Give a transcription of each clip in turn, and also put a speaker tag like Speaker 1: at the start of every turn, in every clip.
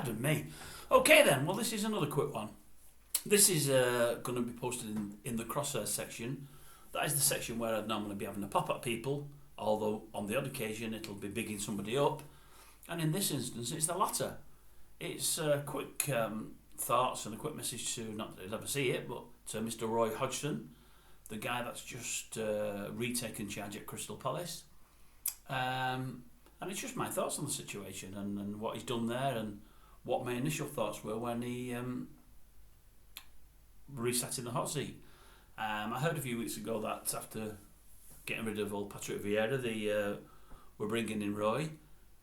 Speaker 1: Pardon me. Okay then, well this is another quick one. This is going to be posted in the crosshairs section. That is the section where I'd normally be having a pop at people, although on the odd occasion it'll be bigging somebody up. And in this instance, it's the latter. It's quick thoughts and a quick message to, not that I'll ever see it, but to Mr. Roy Hodgson, the guy that's just retaken charge at Crystal Palace. And it's just my thoughts on the situation and what he's done there and what my initial thoughts were when he resat in the hot seat. I heard a few weeks ago that after getting rid of old Patrick Vieira, they were bringing in Roy.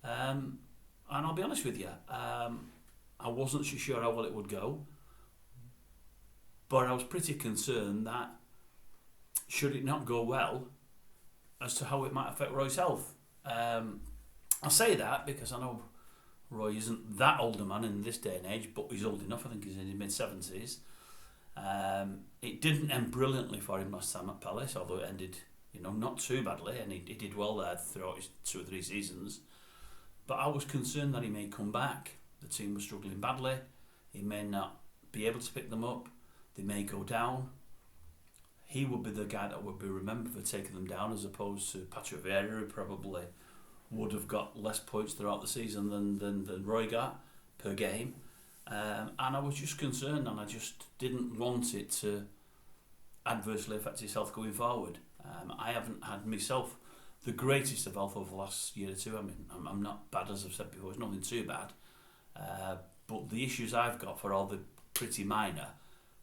Speaker 1: And I'll be honest with you, I wasn't so sure how well it would go, but I was pretty concerned that should it not go well, as to how it might affect Roy's health. I say that because I know Roy isn't that old a man in this day and age, but he's old enough. I think he's in his mid-70s. It didn't end brilliantly for him last time at Palace, although it ended, not too badly, and he did well there throughout his 2 or 3 seasons. But I was concerned that he may come back. The team was struggling badly. He may not be able to pick them up. They may go down. He would be the guy that would be remembered for taking them down, as opposed to Patrick Vieira, who probably would have got less points throughout the season than Roy got per game. And I was just concerned, and I just didn't want it to adversely affect his health going forward. I haven't had myself the greatest of health over the last year or two. I mean, I'm not bad, as I've said before, it's nothing too bad. But the issues I've got for all the pretty minor,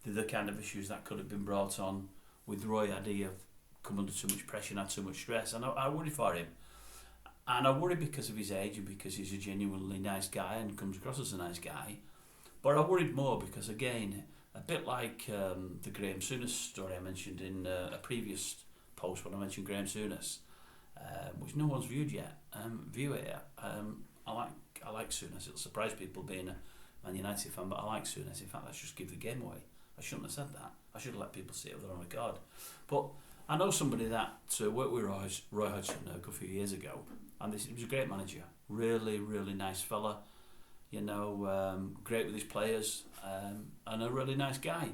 Speaker 1: they're the kind of issues that could have been brought on with Roy had he have come under too much pressure and had too much stress. And I worry for him. And I worry because of his age and because he's a genuinely nice guy and comes across as a nice guy. But I worried more because, again, a bit like the Graham Souness story I mentioned in a previous post when I mentioned Graham Souness, which no one's viewed yet. View it yet. I like Souness. It'll surprise people being a Man United fan, but I like Souness. In fact, let's just give the game away. I shouldn't have said that. I should have let people see it of their own accord. But I know somebody that worked with Roy Hodgson a good few years ago, and he was a great manager. Really, really nice fella. Great with his players, and a really nice guy.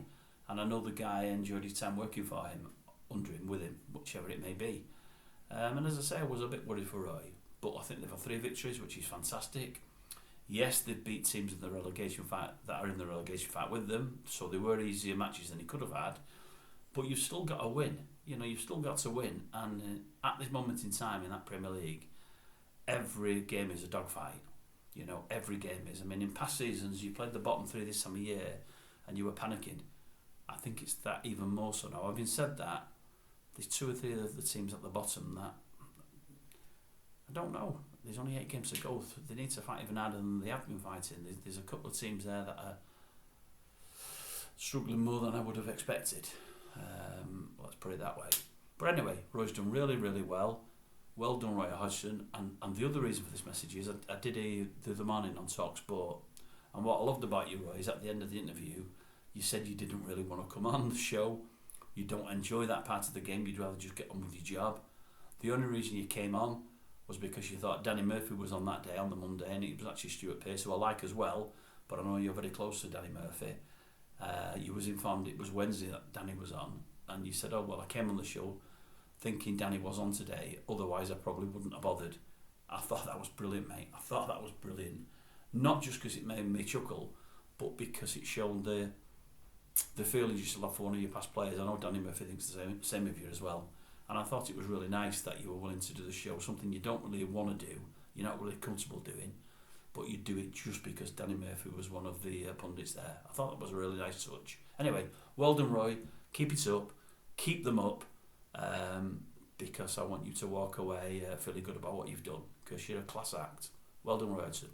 Speaker 1: And I know the guy enjoyed his time working for him, under him, with him, whichever it may be. And as I say, I was a bit worried for Roy, but I think they've had 3 victories, which is fantastic. Yes, they've beat teams in the relegation fight that are in the relegation fight with them, so they were easier matches than he could have had. But you've still got to win. You've still got to win. And at this moment in time in that Premier League, every game is a dogfight. Every game is. I mean, in past seasons, you played the bottom 3 this time of year and you were panicking. I think it's that even more so now. Having said that, there's 2 or 3 of the teams at the bottom that, I don't know. There's only 8 games to go. They need to fight even harder than they have been fighting. There's a couple of teams there that are struggling more than I would have expected. Let's put it that way. But anyway, Roy's done really, really well. Well done, Roy Hodgson. And the other reason for this message is I did the other morning on TalkSport, and what I loved about you, Roy, is at the end of the interview, you said you didn't really want to come on the show. You don't enjoy that part of the game. You'd rather just get on with your job. The only reason you came on was because you thought Danny Murphy was on that day, on the Monday, and it was actually Stuart Pearce, who I like as well, but I know you're very close to Danny Murphy. You was informed it was Wednesday that Danny was on, and you said, oh, well, I came on the show thinking Danny was on today, otherwise I probably wouldn't have bothered. I thought that was brilliant, mate. I thought that was brilliant. Not just because it made me chuckle, but because it showed the feelings you still have for one of your past players. I know Danny Murphy thinks the same of you as well. And I thought it was really nice that you were willing to do the show, something you don't really want to do, you're not really comfortable doing, but you do it just because Danny Murphy was one of the pundits there. I thought that was a really nice touch. Anyway, well done, Roy. Keep it up. Keep them up. Because I want you to walk away feeling good about what you've done, because you're a class act. Well done, Roy Hodgson.